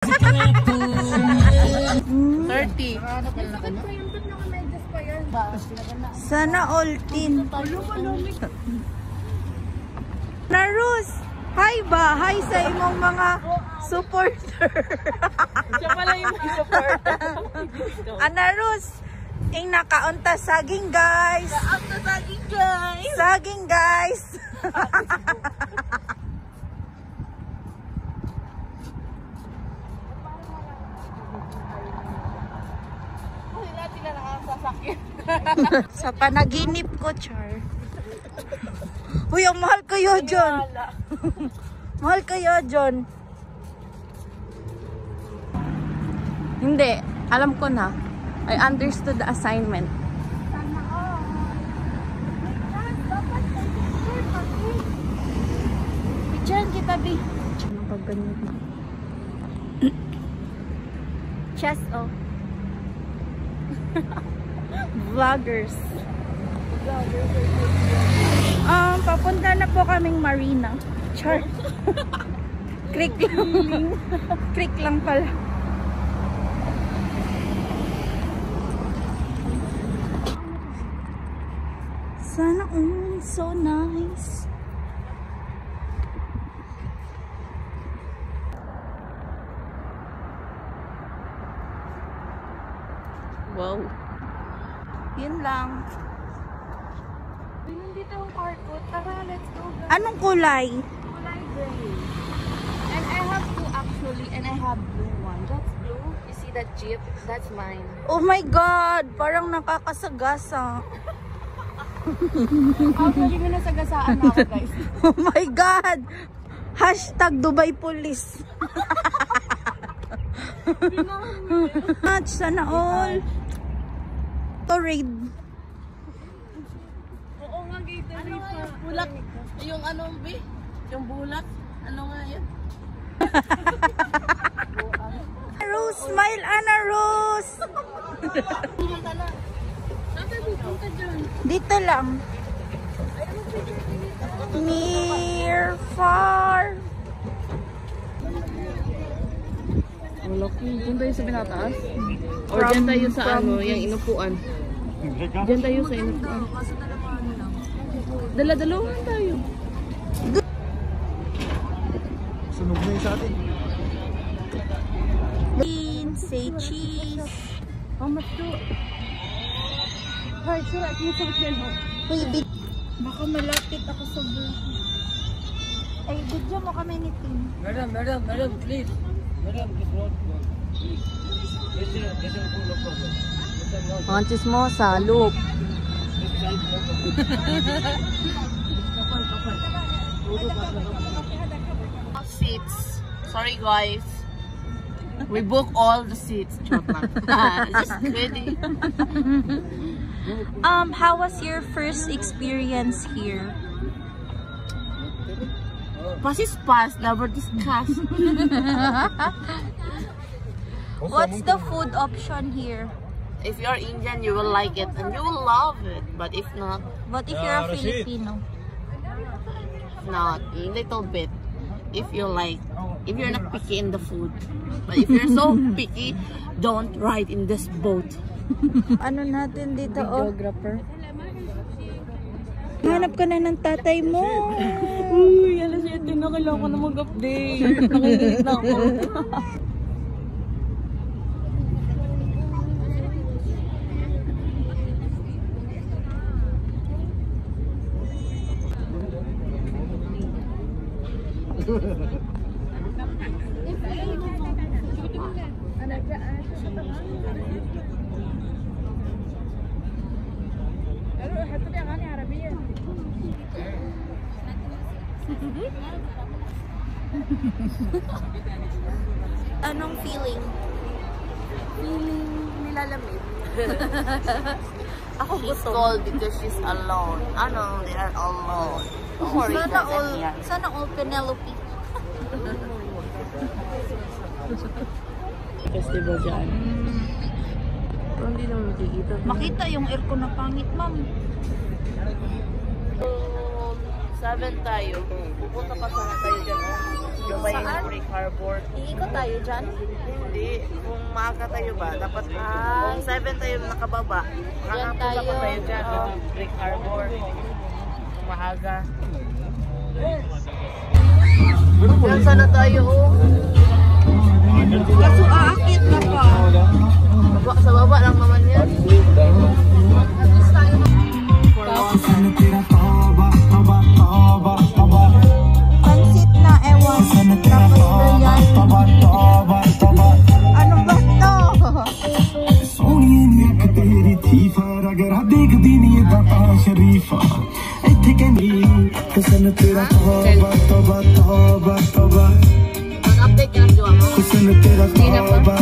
30. Sana all teen. Narus, hi ba? Hi sa imong mga supporter. Siya pala yung supporter. Narus, ing nakaunta saging guys. Nakaunta saging guys. Saging guys. Sa panaginip ko, Char. Uy, ang mahal kayo, John. Mahal kayo, John. Hindi. Alam ko na. I understood the assignment. Diyan kita, Bi. Anong pagganyan na? Chest, oh. Vloggers. Papunta na po kaming marina. Char. Creek lang. Creek lang pala. Sana so nice. Wow. Yun lang. Nandito ang car ko. Tara, let's go. Anong kulay? Kulay gray. And I have two actually, and I have blue one. That's blue. You see that Jeep? That's mine. Oh my God! Parang nakakasagasa. Actually, may nasagasaan na ako, guys. Oh my God! Hashtag Dubai Police. Sana all. To raid. Oo nga, Gatorade pa. Bulak. Yung ano, B? Yung bulak. Ano nga yan? Rose, smile, Ana Rose. Pumunta na. Saan tayo pupunta dyan? Dito lang. Near, far. Diyan tayo sa pinataas? Or diyan tayo sa ano, yung inupuan? Diyan tayo sa inupuan. Dala-dalawan tayo. Sunog na yung sa atin. Say cheese. How much to? Hi, sir, at least ako mo. Uy, baka malapit ako sa buhay. Ay, video mo kami ni Tim. Madam, please. Madam, this road. This is full of problem. Mga chismosa, loop. Seats. Sorry, guys. We book all the seats. Just kidding. How was your first experience here? Pass is pass, never discuss. What's the food option here? If you're Indian, you will like it and you will love it. But if not, What if you're a Filipino? not a little bit. If you're not picky in the food. But if you're so picky, don't ride in this boat. Ano natin dito? Videographer. Hanap ka na ng tatay mo. Uy, alas 7 na, kailangan ko na mag-update. Nakikinig na ako. Anong feeling? Feeling nilalamig. Ako gusto. She's cold because she's alone. Ano, they are alone. Don't worry, Sana all Penelope. Festival dyan. Pero hindi naman makikita. Makita yung aircon na pangit, ma'am. 7 tayo. Pupunta pa sana tayo dyan. Dubai Saan? Brick Harbor. Iikot tayo dyan? Hindi. Kung maaga tayo ba, dapat Ah. kung 7 tayo nakababa, Dyan makakapunta pa tayo. tayo dyan. Brick Harbor. Kung maaga. Dyan sana tayo, oh. Kaso aakit na pa. Sa baba lang naman yan. Pansit na ewan. Tapos ganyan. Ano ba to? ਸੋਹਣੀ ਨੀ ਅੱਖ ਤੇਰੀ ਥੀ ਫਰ ਅਗਰ ਦੇਖਦੀ ਨੀ ਦਾਤਾ ਸ਼ਰੀਫਾ ਇੱਥੇ ਕਹਿੰਦੀ ਹੁਸਨ ਤੇਰਾ ਤੋਬਾ ਤੋਬਾ ਤੋਬਾ ਤੋਬਾ Mag-update ka ng jowa mo. ਹੁਸਨ ਤੇਰਾ ਤੋਬਾ